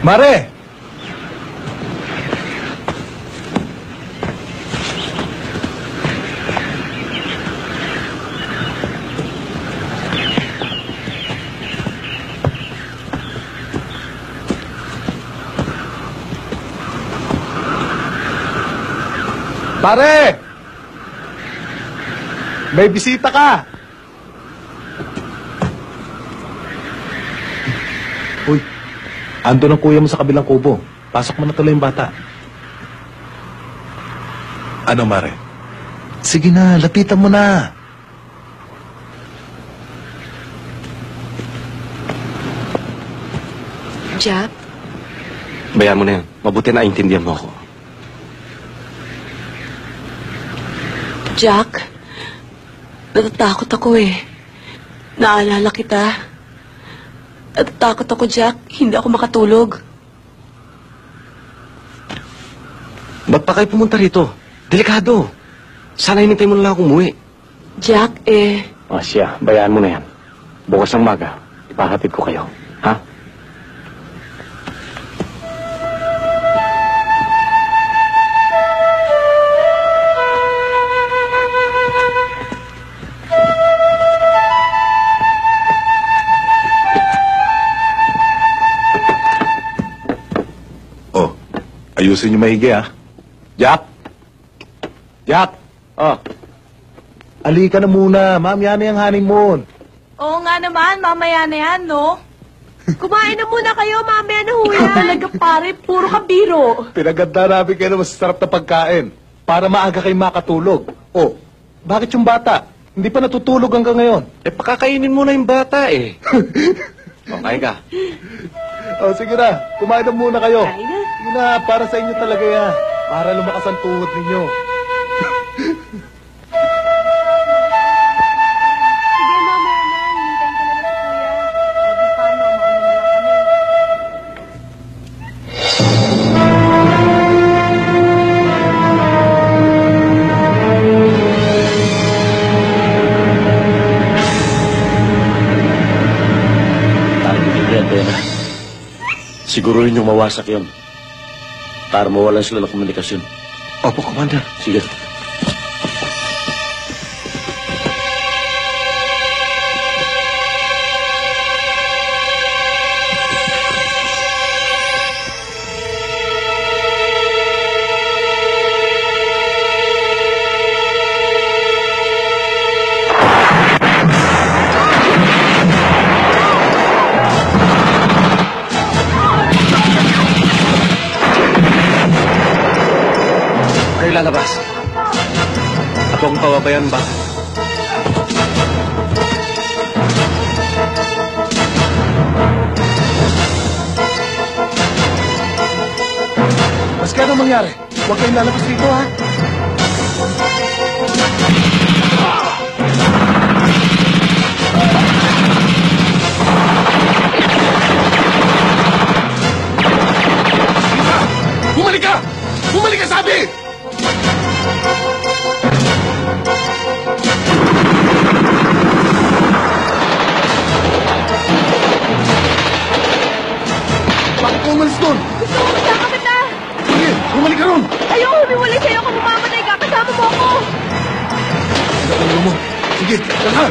Mare! Pare! May bisita ka! Ando ng kuya mo sa kabilang kubo. Pasok mo na tuloy yung bata. Ano, Mare? Sige na, lapitan mo na. Jack? Bayaan mo na yan. Mabuti na intindihan mo ako. Jack, natatakot ako eh. Naalala kita. Natatakot ako, Jack. Hindi ako makatulog. Ba't pa kayo pumunta rito? Delikado. Sana hinintay mo na lang akong umuwi. Jack, O siya, bayaan mo na yan. Bukas ng maga, ipahatid ko kayo. Ha? Ayusin niyo maigi, ha? Jack? Jack? Oh. Alika na muna. Mamaya na yung honeymoon. Oo nga naman, mamaya na yan, no? Kumain na muna kayo, mamaya na ho yan. Talaga pare, puro ka biro. Pinaganda namin kayo ng masasarap na pagkain para maaga kayo makatulog. Oh, bakit yung bata? Hindi pa natutulog hanggang ngayon. Pakakainin mo na yung bata, eh. Kain ka. Sige na. Kumain na muna kayo. Kain na. Sige na, para sa inyo talaga yan. Para lumakas ang tuhod ninyo. Sige, mamaya na. Hintayin ko na lang si Kuya. O, di paano, mauna na lang kami. Targetin niya, Atena. Siguruhin yung mawasak yun. Para mawalan sila ng komunikasyon. Opo, Commander. Sige. Lalabas. Ako ang kawabayan ba? Mas kaya mangyari? Huwag kayong lalabas dito, ha? Bumalik ka! Bumalik ka, sabi! Bakit mo umalis doon? Gusto ko magkakapit na. Sige, bumalik ka ron! Ayoko humiwalay sa'yo kung mamamatay ka. Kasama mo ako. Ano mo? Sige, tara!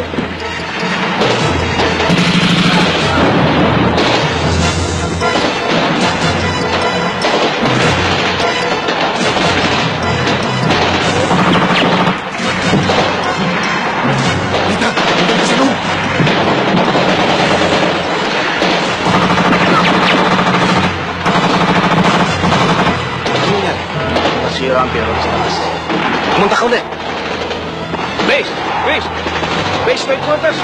Rita, bumalik ka sa loob! Nasira ang pera sa taas. Pumunta ka ulit. Base! Base! Base, straight quarters!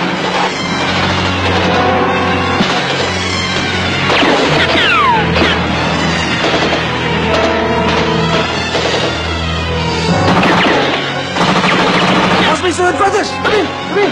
House base, straight quarters! Come in! Come in!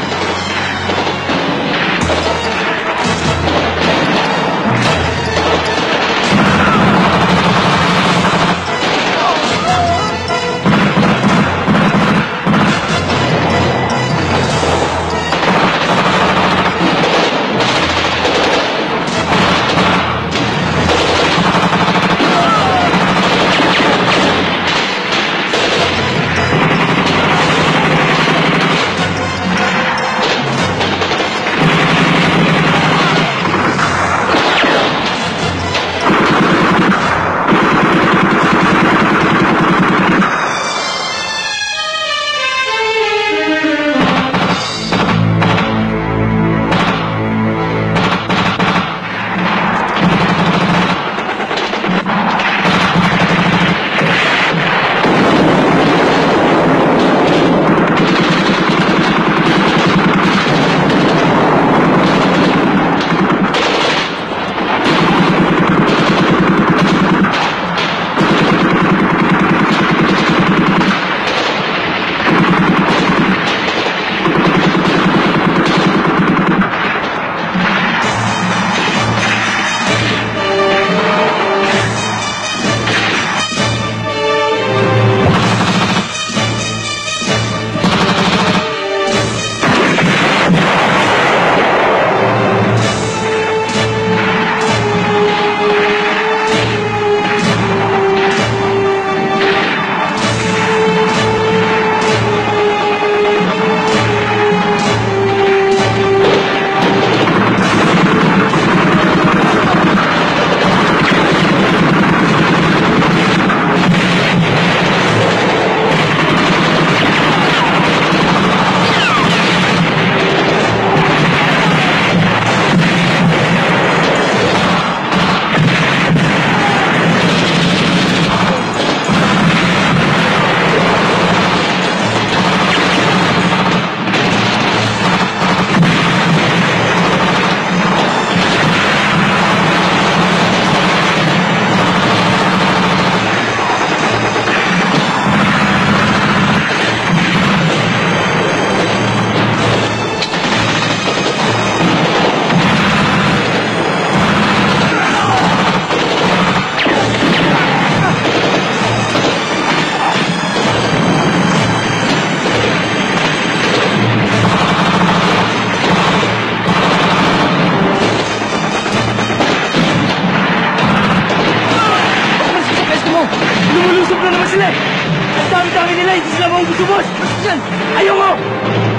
hindi sila maubos-ubos! Yan! Ayaw mo!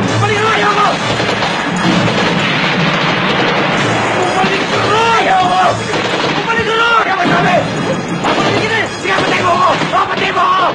Bumalik ka! Ayaw mo! Bumalik ka na! Ayaw mo! Bumalik ka na! Kaya masabi! Papatay ka na! Sige, patay mo ako! Papatay mo ako!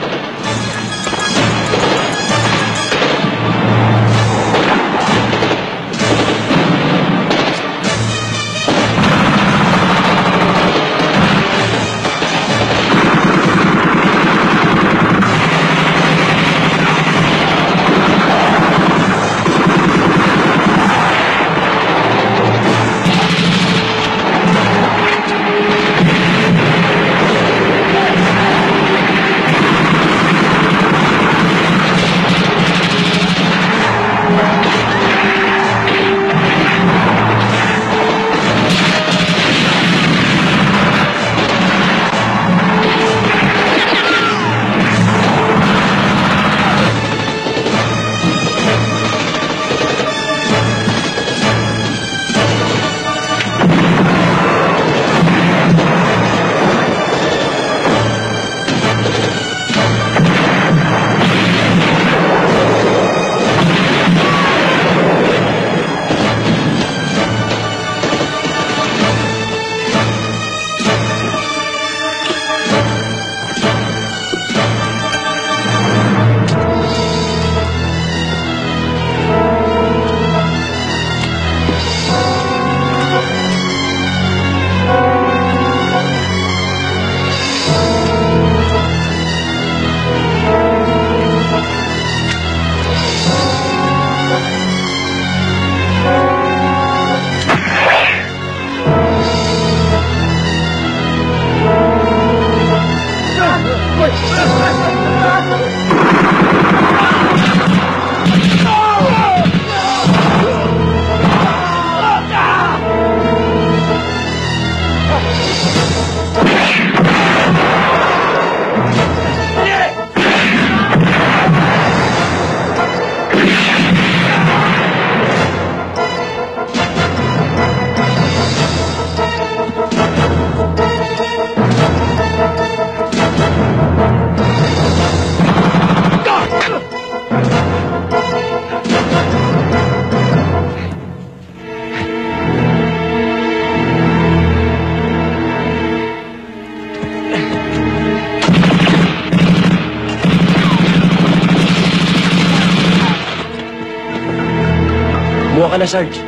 Kumuha ka na, Sarge.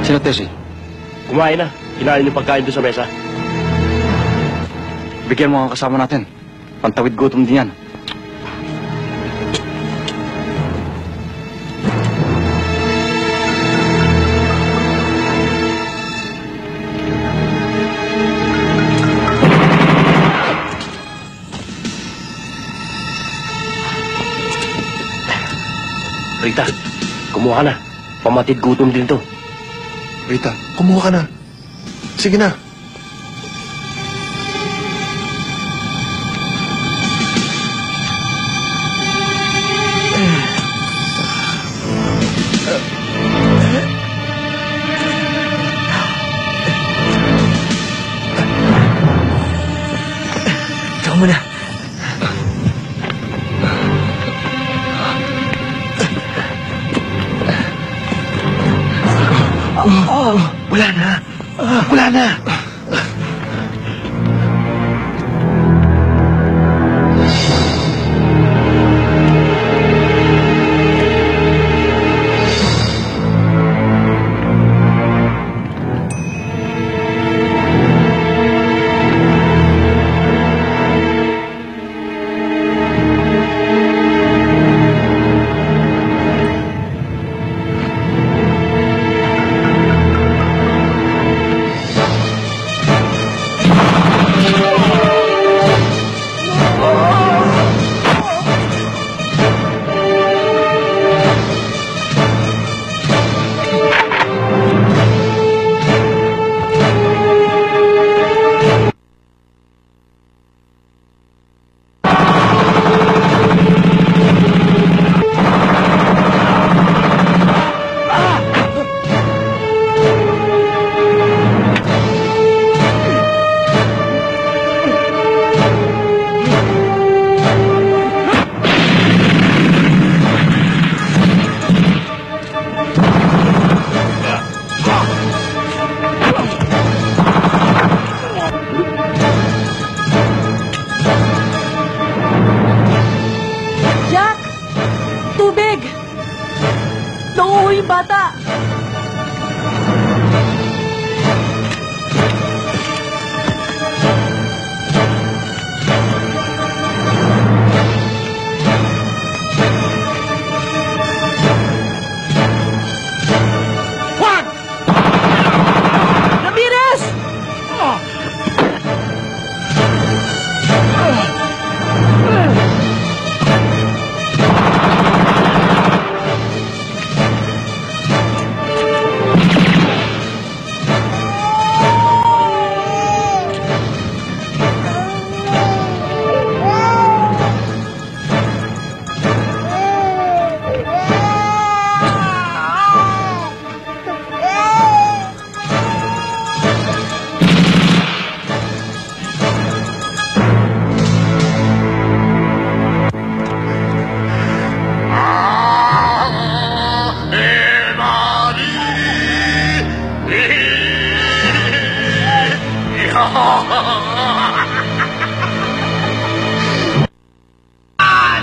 Sino, Tessie? Kumain na. Kinain yung pagkain doon sa mesa. Bigyan mo ang kasama natin. Pantawid gutom din yan. Rita, kumuha ka na. Pamatid gutom din to. Rita, kumuha ka na. Sige na. Ikaw muna. Wala na. Wala na.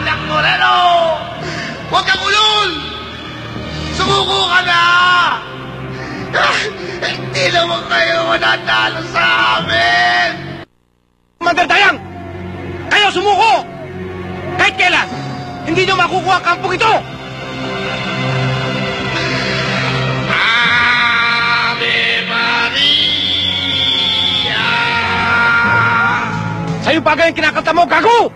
Jack Moreno! Huwag kang ulol! Sumuko ka na! Hindi naman kayo manatalo sa amin! Commander Dayang! Kayo sumuko! Kahit kailan, hindi nyo makukuha ang kampong ito! Ave Maria! Sa'yo bagay ang kinakanta mo, gago!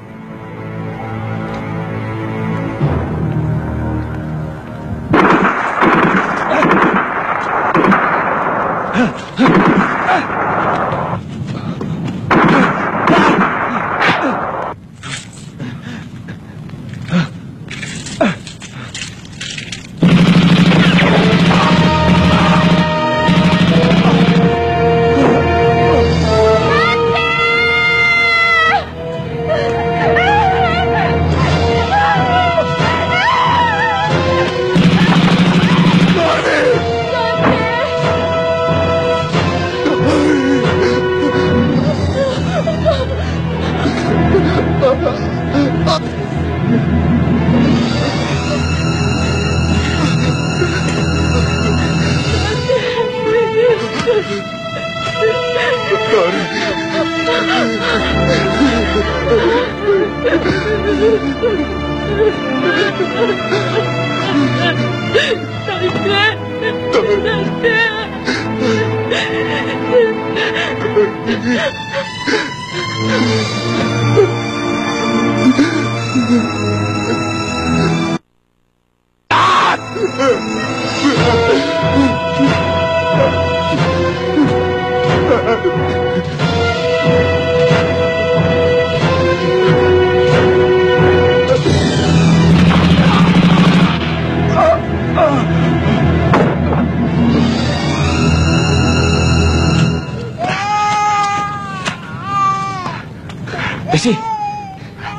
Tessie!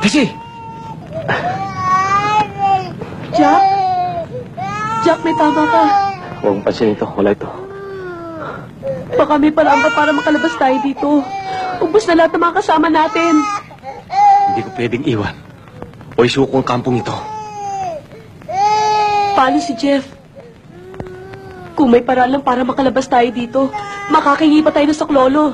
Tessie! Jack? Jack, may tama ka. Huwag mong pansin ito. Wala ito. Baka may paraan pa para makalabas tayo dito. Ubus na lahat ng mga kasama natin. Hindi ko pwedeng iwan. O isuko ang kampong ito. Paano si Jeff? Kung may paraan lang para makalabas tayo dito, makakahingi pa tayo ng saklolo.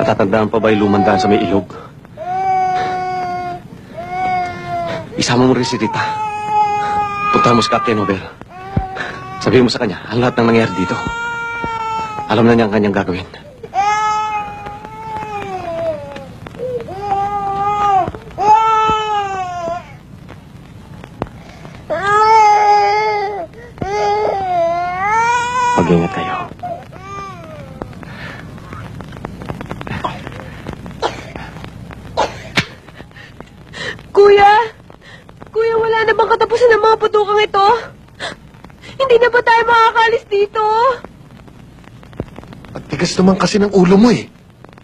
Natatandaan pa ba yung lumandaan sa may ilog? Isama mo rin si Rita. Puntahan mo si Captain Over. Sabihin mo sa kanya ang lahat ng nangyari dito. Alam na niya ang kanyang gagawin. Mag-ingat kayo. Kuya! Kuya, wala na bang katapusan ng mga putukang ito? Hindi na ba tayo makakalis dito? At tigas naman kasi ng ulo mo eh.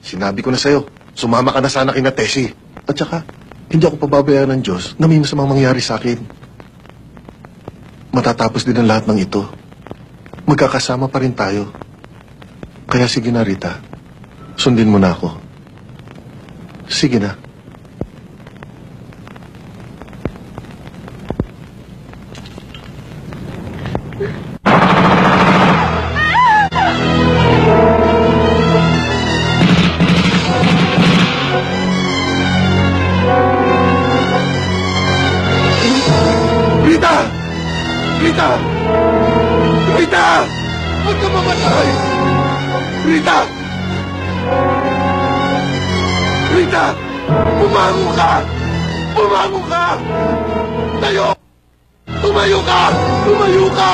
Sinabi ko na sa'yo, sumama ka na sana kina Tessie. At saka, hindi ako pababayaan ng Diyos na may masamang mangyari sa akin. Matatapos din ang lahat ng ito. Magkakasama pa rin tayo. Kaya sige na, Rita. Sundin mo na ako. Sige na. Rita! Rita! Rita! Huwag ka mamatay! Rita! Rita! Bumango ka! Bumango ka! Tayo! Tumayo ka! Tumayo ka!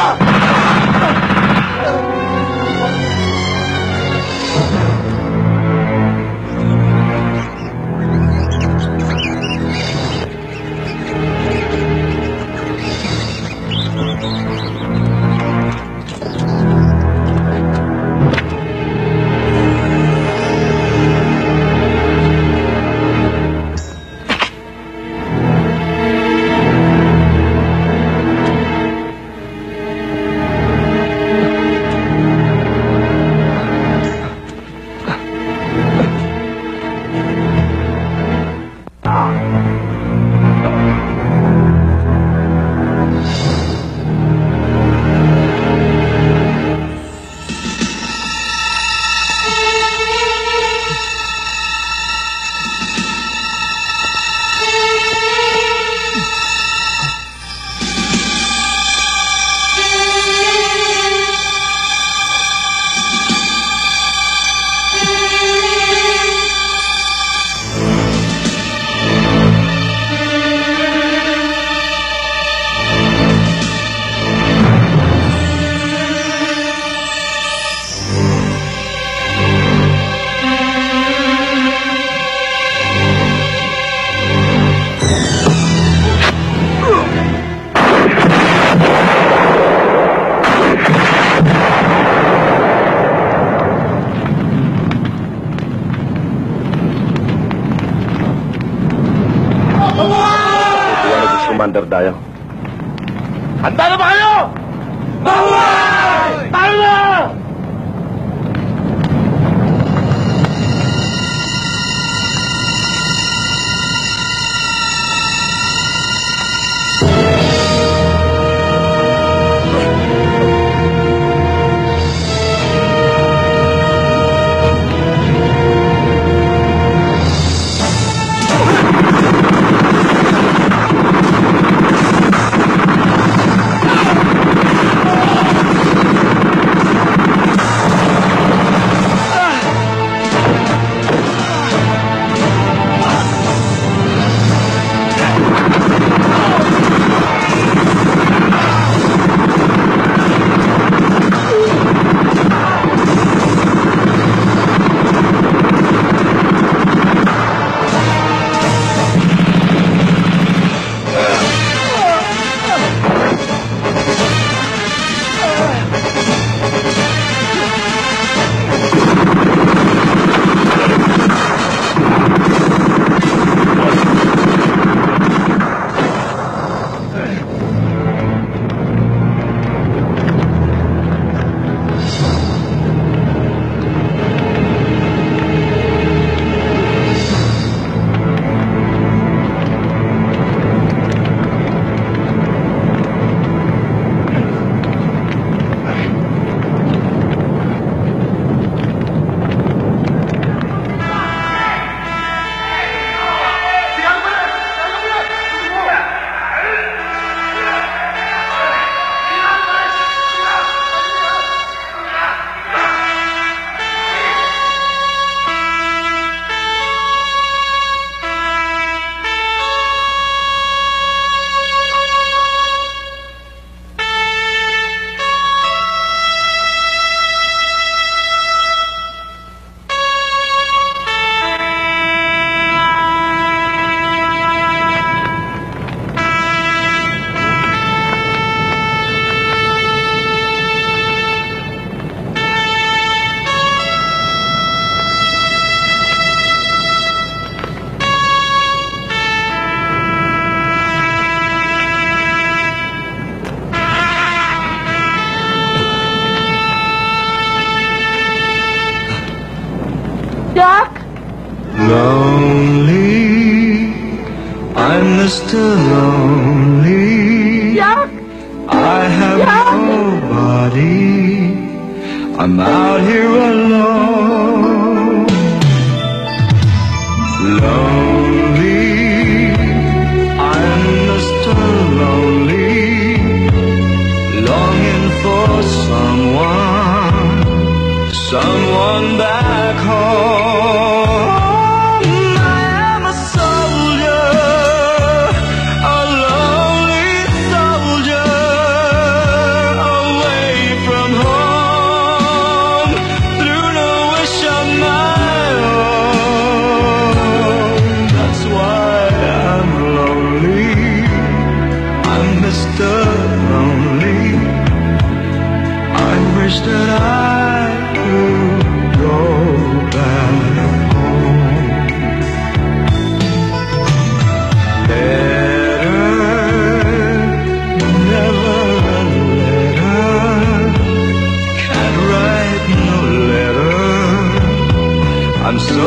Dayang. Handa na ba kayo? Bawal! Tayo na! Jack? Lonely, I'm Mr. Lonely. Jack? I have nobody. I'm out here alone. Lonely, I'm Mr. Lonely. Longing for someone back home. That I could go back home. Letter, never a letter. Can't write no letter. I'm so